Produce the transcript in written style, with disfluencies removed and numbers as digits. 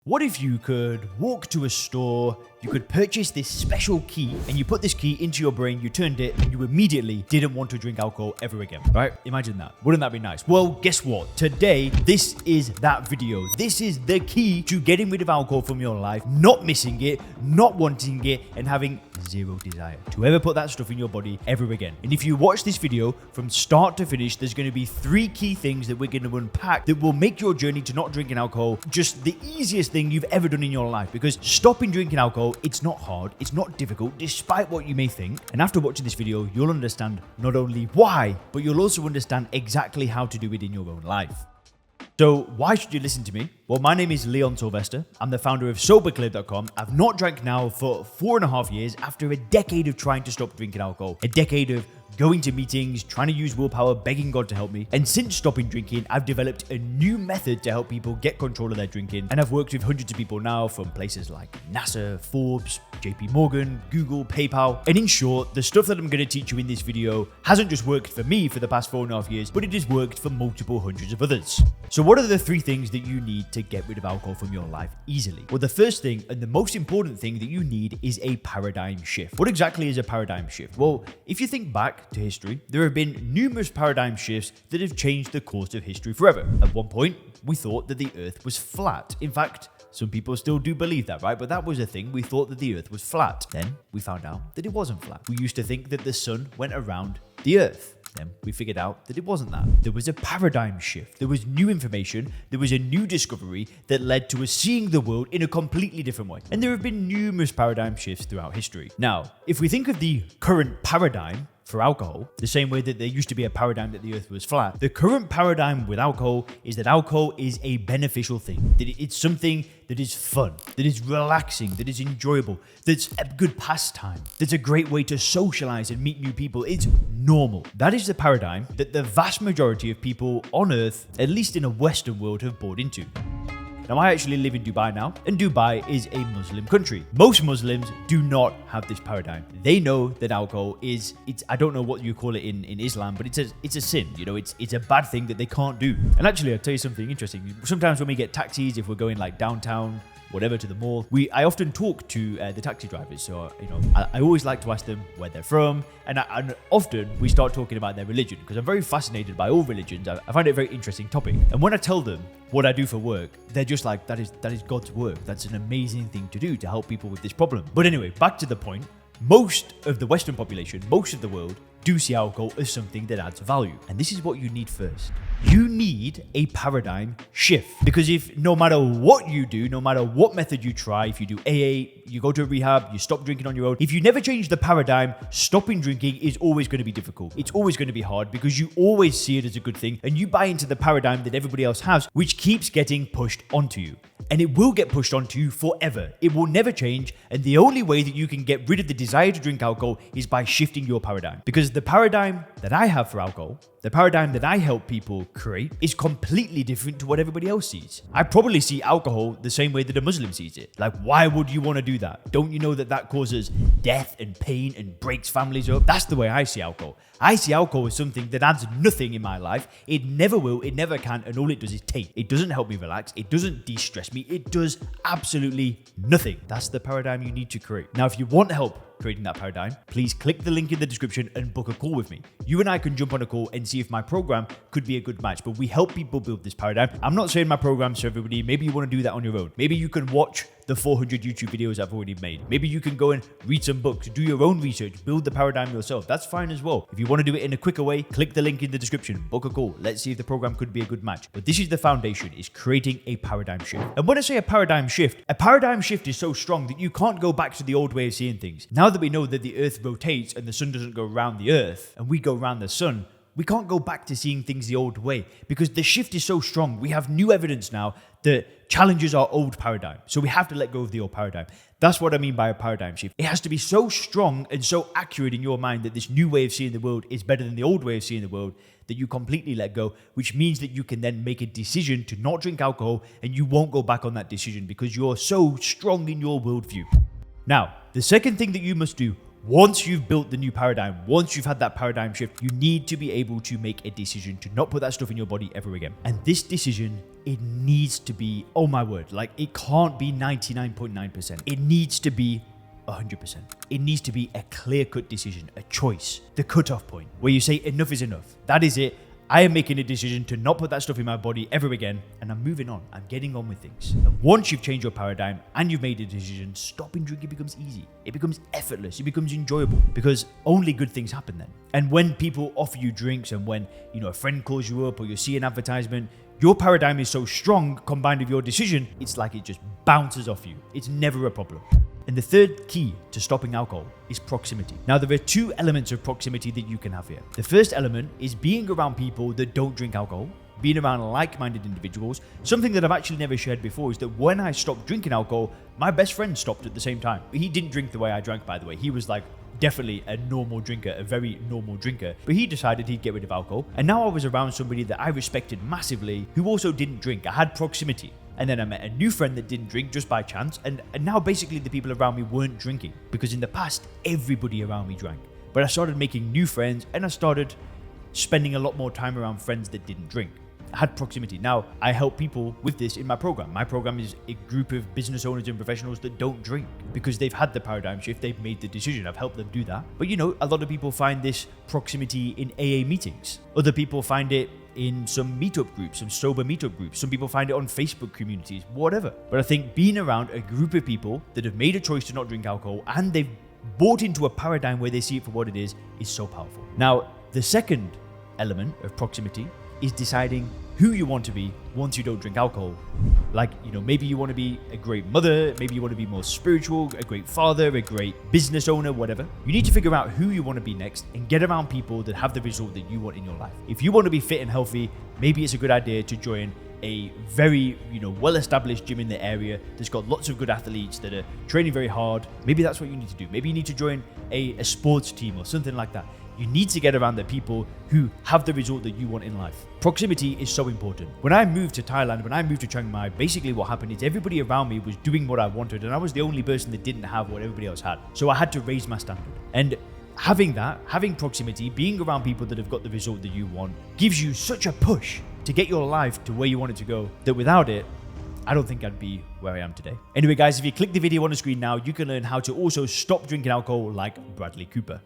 What if you could walk to a store, you could purchase this special key, and you put this key into your brain, you turned it, and you immediately didn't want to drink alcohol ever again, right? Imagine that. Wouldn't that be nice? Well, guess what? Today, this is that video. This is the key to getting rid of alcohol from your life, not missing it, not wanting it, and having zero desire to ever put that stuff in your body ever again. And if you watch this video from start to finish, there's going to be 3 key things that we're going to unpack that will make your journey to not drinking alcohol just the easiest thing you've ever done in your life. Because stopping drinking alcohol, it's not hard, it's not difficult, despite what you may think. And after watching this video, you'll understand not only why, but you'll also understand exactly how to do it in your own life. So why should you listen to me? Well, my name is Leon Sylvester. I'm the founder of soberclub.com. I've not drank now for 4.5 years after a decade of trying to stop drinking alcohol, a decade of going to meetings, trying to use willpower, begging God to help me. And since stopping drinking, I've developed a new method to help people get control of their drinking. And I've worked with hundreds of people now from places like NASA, Forbes, JP Morgan, Google, PayPal. And in short, the stuff that I'm going to teach you in this video hasn't just worked for me for the past 4.5 years, but it has worked for multiple hundreds of others. So what are the 3 things that you need to get rid of alcohol from your life easily? Well, the first thing and the most important thing that you need is a paradigm shift. What exactly is a paradigm shift? Well, if you think back to history, there have been numerous paradigm shifts that have changed the course of history forever. At one point, we thought that the earth was flat. In fact, some people still do believe that, right? But that was a thing. We thought that the earth was flat. Then we found out that it wasn't flat. We used to think that the sun went around the earth. Then we figured out that it wasn't that. There was a paradigm shift. There was new information. There was a new discovery that led to us seeing the world in a completely different way. And there have been numerous paradigm shifts throughout history. Now, if we think of the current paradigm for alcohol, the same way that there used to be a paradigm that the earth was flat, the current paradigm with alcohol is that alcohol is a beneficial thing, that it's something that is fun, that is relaxing, that is enjoyable, that's a good pastime, that's a great way to socialize and meet new people. It's normal. That is the paradigm that the vast majority of people on earth, at least in a Western world, have bought into. Now, I actually live in Dubai now, and Dubai is a Muslim country. Most Muslims do not have this paradigm. They know that alcohol is, I don't know what you call it in Islam, but it's a sin. You know, it's a bad thing that they can't do. And actually, I'll tell you something interesting. Sometimes when we get taxis, if we're going like downtown, whatever, to the mall, I often talk to the taxi drivers. So, I always like to ask them where they're from. And often we start talking about their religion because I'm very fascinated by all religions. I find it a very interesting topic. And when I tell them what I do for work, they're just like, that is God's work. That's an amazing thing to do to help people with this problem. But anyway, back to the point. Most of the Western population, most of the world, do see alcohol as something that adds value. And this is what you need first. You need a paradigm shift. Because if no matter what you do, no matter what method you try, if you do AA, you go to a rehab, you stop drinking on your own, if you never change the paradigm, stopping drinking is always going to be difficult. It's always going to be hard because you always see it as a good thing and you buy into the paradigm that everybody else has, which keeps getting pushed onto you. And it will get pushed onto you forever. It will never change. And the only way that you can get rid of the desire to drink alcohol is by shifting your paradigm. Because the paradigm that I have for alcohol, the paradigm that I help people create, is completely different to what everybody else sees. I probably see alcohol the same way that a Muslim sees it. Like, why would you want to do that? Don't you know that that causes death and pain and breaks families up? That's the way I see alcohol. I see alcohol as something that adds nothing in my life. It never will, it never can, and all it does is take. It doesn't help me relax. It doesn't de-stress me. It does absolutely nothing. That's the paradigm you need to create. Now, if you want help creating that paradigm, please click the link in the description and book a call with me. You and I can jump on a call and see if my program could be a good match, but we help people build this paradigm. I'm not saying my program's for everybody. Maybe you want to do that on your own. Maybe you can watch the 400 YouTube videos I've already made. Maybe you can go and read some books, do your own research, build the paradigm yourself. That's fine as well. If you want to do it in a quicker way, click the link in the description, book a call. Let's see if the program could be a good match. But this is the foundation, is creating a paradigm shift. And when I say a paradigm shift is so strong that you can't go back to the old way of seeing things. Now that we know that the earth rotates and the sun doesn't go around the earth and we go around the sun, we can't go back to seeing things the old way because the shift is so strong. We have new evidence now that challenges our old paradigm. So we have to let go of the old paradigm. That's what I mean by a paradigm shift. It has to be so strong and so accurate in your mind that this new way of seeing the world is better than the old way of seeing the world that you completely let go, which means that you can then make a decision to not drink alcohol and you won't go back on that decision because you're so strong in your worldview. Now, the second thing that you must do Once you've built the new paradigm, once you've had that paradigm shift, you need to be able to make a decision to not put that stuff in your body ever again. And this decision, it needs to be, oh my word, like it can't be 99.9%. It needs to be 100%. It needs to be a clear-cut decision, a choice, the cutoff point where you say enough is enough. That is it. I am making a decision to not put that stuff in my body ever again, and I'm moving on. I'm getting on with things. And once you've changed your paradigm and you've made a decision, stopping drinking becomes easy. It becomes effortless. It becomes enjoyable because only good things happen then. And when people offer you drinks and when, a friend calls you up or you see an advertisement, your paradigm is so strong combined with your decision, it's like it just bounces off you. It's never a problem. And the third key to stopping alcohol is proximity. Now, there are two elements of proximity that you can have here. The first element is being around people that don't drink alcohol, being around like-minded individuals. Something that I've actually never shared before is that when I stopped drinking alcohol, my best friend stopped at the same time. He didn't drink the way I drank, by the way. He was like definitely a normal drinker, a very normal drinker, but he decided he'd get rid of alcohol. And now I was around somebody that I respected massively who also didn't drink. I had proximity. And then I met a new friend that didn't drink just by chance. And now basically the people around me weren't drinking because in the past, everybody around me drank. But I started making new friends and I started spending a lot more time around friends that didn't drink. I had proximity. Now, I help people with this in my program. My program is a group of business owners and professionals that don't drink because they've had the paradigm shift. They've made the decision. I've helped them do that. But a lot of people find this proximity in AA meetings. Other people find it in some meetup groups, some sober meetup groups. Some people find it on Facebook communities, whatever. But I think being around a group of people that have made a choice to not drink alcohol and they've bought into a paradigm where they see it for what it is so powerful. Now, the second element of proximity is deciding who you want to be once you don't drink alcohol. Like, maybe you want to be a great mother, maybe you want to be more spiritual, a great father, a great business owner, whatever. You need to figure out who you want to be next and get around people that have the result that you want in your life. If you want to be fit and healthy, maybe it's a good idea to join a very, well-established gym in the area that's got lots of good athletes that are training very hard. Maybe that's what you need to do. Maybe you need to join a sports team or something like that. You need to get around the people who have the result that you want in life. Proximity is so important. When I moved to Thailand, when I moved to Chiang Mai, basically what happened is everybody around me was doing what I wanted and I was the only person that didn't have what everybody else had. So I had to raise my standard. And having proximity, being around people that have got the result that you want, gives you such a push to get your life to where you want it to go that without it, I don't think I'd be where I am today. Anyway, guys, if you click the video on the screen now, you can learn how to also stop drinking alcohol like Bradley Cooper.